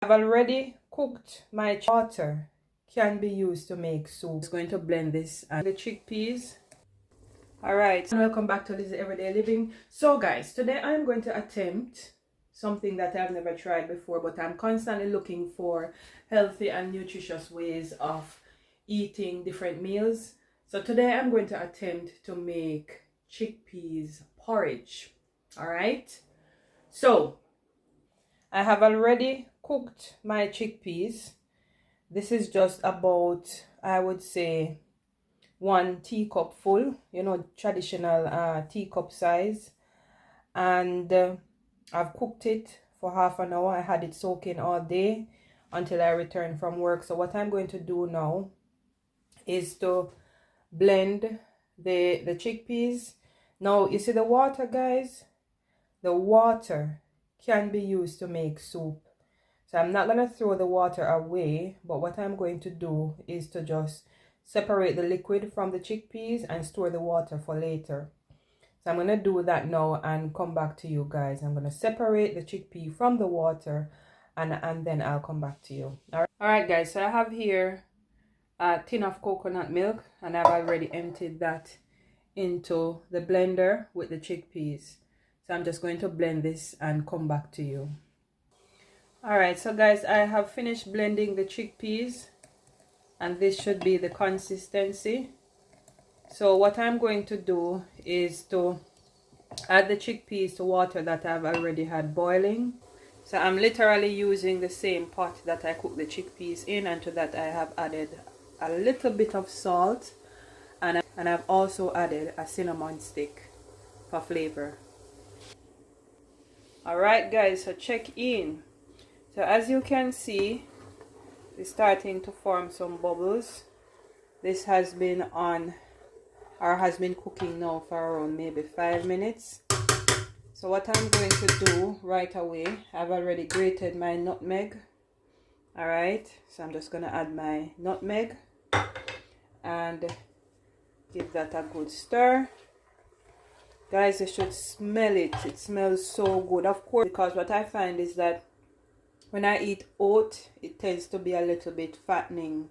I've already cooked my water. Can be used to make soup. I'm just going to blend this and the chickpeas. Alright, and welcome back to Lizzie Everyday Living. So guys, today I'm going to attempt something that I've never tried before, but I'm constantly looking for healthy and nutritious ways of eating different meals. So today I'm going to attempt to make chickpeas porridge. Alright, so I have already cooked my chickpeas. This is just about, I would say, 1 teacup full, traditional teacup size. And I've cooked it for half an hour. I had it soaking all day until I returned from work. So what I'm going to do now is to blend the chickpeas. Now, you see the water, guys? The water can be used to make soup. So I'm not going to throw the water away, but what I'm going to do is to just separate the liquid from the chickpeas and store the water for later. So I'm going to do that now and come back to you guys. I'm going to separate the chickpea from the water and then I'll come back to you. All right, guys, so I have here a tin of coconut milk and I've already emptied that into the blender with the chickpeas. So I'm just going to blend this and come back to you. Alright, so guys, I have finished blending the chickpeas and this should be the consistency. So what I'm going to do is to add the chickpeas to water that I've already had boiling. So I'm literally using the same pot that I cooked the chickpeas in, and to that I have added a little bit of salt and I've also added a cinnamon stick for flavor. Alright guys, so check in. So as you can see, it's starting to form some bubbles. This has been on, or has been cooking now for around maybe 5 minutes. So what I'm going to do right away, I've already grated my nutmeg. Alright, so I'm just going to add my nutmeg and give that a good stir. Guys, you should smell it. It smells so good. Of course, because what I find is that when I eat oat, it tends to be a little bit fattening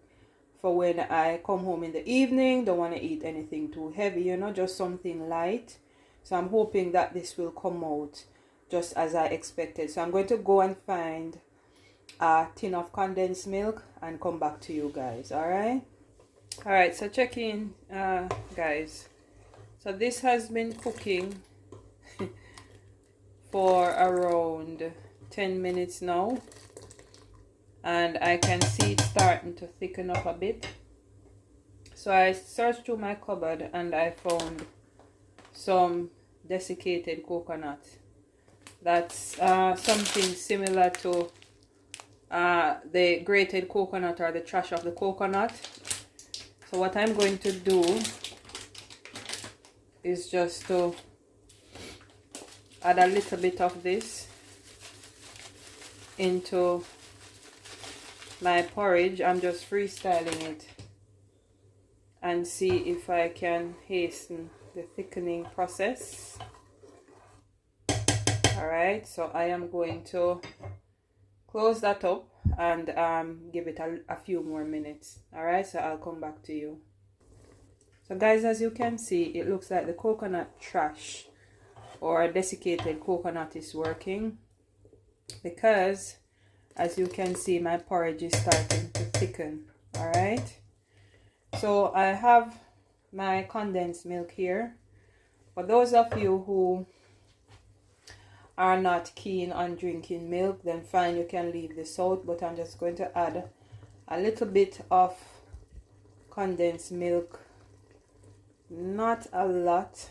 for when I come home in the evening. Don't want to eat anything too heavy, just something light. So I'm hoping that this will come out just as I expected. So I'm going to go and find a tin of condensed milk and come back to you guys. Alright, so check in, guys. So this has been cooking for around 10 minutes now, and I can see it starting to thicken up a bit. So I searched through my cupboard and I found some desiccated coconut. That's something similar to the grated coconut or the trash of the coconut. So what I'm going to do is just to add a little bit of this into my porridge. I'm just freestyling it and see if I can hasten the thickening process. Alright, so I am going to close that up and give it a few more minutes. Alright, so I'll come back to you. So guys, as you can see, it looks like the coconut trash or desiccated coconut is working, because as you can see, my porridge is starting to thicken. Alright, so I have my condensed milk here. For those of you who are not keen on drinking milk, then fine, you can leave this out, but I'm just going to add a little bit of condensed milk, not a lot,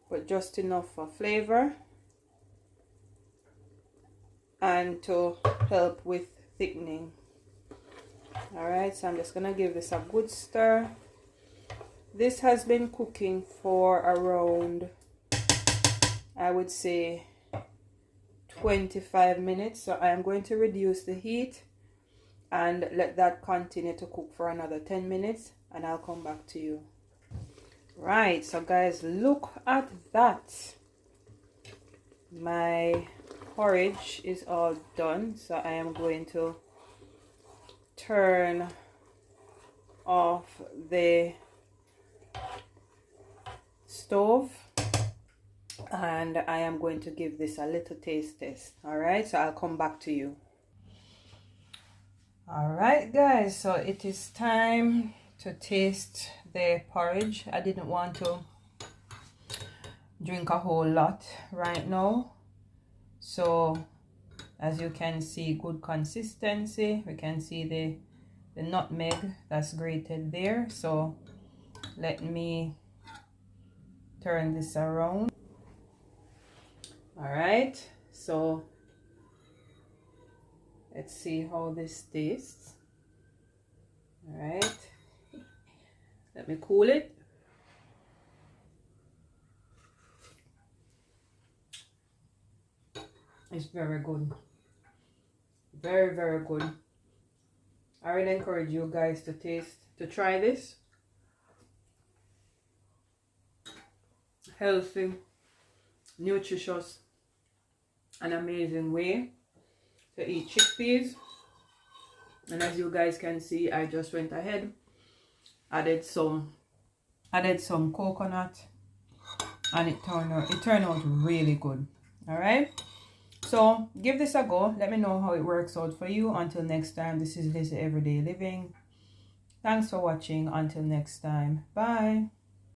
but just enough for flavor and to help with thickening. Alright, so I'm just gonna give this a good stir. This has been cooking for around, I would say, 25 minutes. So I am going to reduce the heat and let that continue to cook for another 10 minutes and I'll come back to you. Right, so guys, look at that. My porridge is all done, so I am going to turn off the stove, and I am going to give this a little taste test. All right, so I'll come back to you. All right guys, so it is time to taste the porridge. I didn't want to drink a whole lot right now, so as you can see, good consistency. We can see the nutmeg that's grated there. So let me turn this around. All right, so let's see how this tastes. All right, let me cool it. It's very good, very, very good. I really encourage you guys to try this. Healthy, nutritious, an amazing way to eat chickpeas. And as you guys can see, I just went ahead, added some coconut, and it turned out really good. All right, so give this a go. Let me know how it works out for you. Until next time, this is Lizzie Everyday Living. Thanks for watching. Until next time, bye.